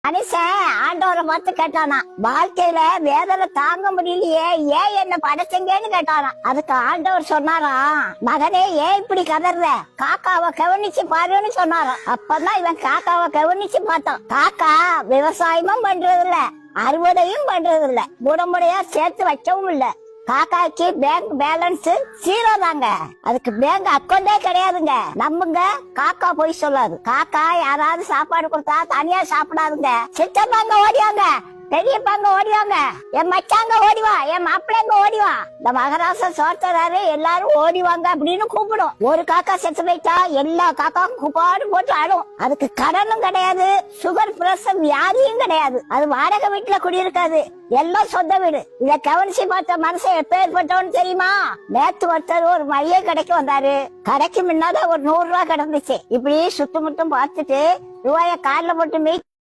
மனுஷன் ஆண்டவரை பார்த்து கேட்டானா, வாழ்க்கையில வேதனை தாங்க முடியலையே, ஏன் என்ன படைச்சீங்கன்னு கேட்டானா. அதுக்கு ஆண்டவர் சொன்னாராம், மகனே ஏன் இப்படி கதற, காக்காவை கவனிச்சு பாருன்னு சொன்னாராம். அப்பதான் இவன் காக்காவை கவனிச்சு பார்த்தான். காக்கா விவசாயமும் பண்றது இல்ல, அறுவடையும் பண்றது இல்ல, முடமுடையா சேர்த்து வைக்கவும் இல்ல. காக்காய்க்கு பேங்க் பேலன்ஸ் 0 தாங்க. அதுக்கு பேங்க் அக்கௌண்டே கிடையாதுங்க. நம்புங்க, காக்கா போய் சொல்லாது. காக்கா யாராவது சாப்பாடு கொடுத்தா தனியா சாப்பிடாதுங்க. சித்தப்பாங்க ஓடியாங்க, பெரியப்பாங்க ஓடிவாங்க, என் மச்சாங்க ஓடிவா, என் மாப்பிள்ளைங்க ஓடிவா. இந்த மகராச சோர்த்தராரு எல்லாரும் ஓடிவாங்க அப்படின்னு கூப்பிடும். ஒரு காக்கா செத்து போயிட்டா எல்லா காக்காவும் கூப்பாடு போட்டு ஆடும். அதுக்கு கடனும் கிடையாது, சுகர் பிரஷர் வியாதியும் கிடையாது. அது வாடகை வீட்டுல குடியிருக்காது, எல்லாம் சொந்த வீடு. இத கவனிச்சு பார்த்த மனுஷன் எப்பேற்பட்டவன்னு தெரியுமா? நேத்து ஒருத்தர் ஒரு மளிகை கடைக்கு வந்தாரு. கடைக்கு முன்னாதான் ஒரு 100 ரூபாய் கிடந்துச்சு. இப்படி சுத்தமுட்டும் பார்த்துட்டு ரூபாய கார்ல போட்டு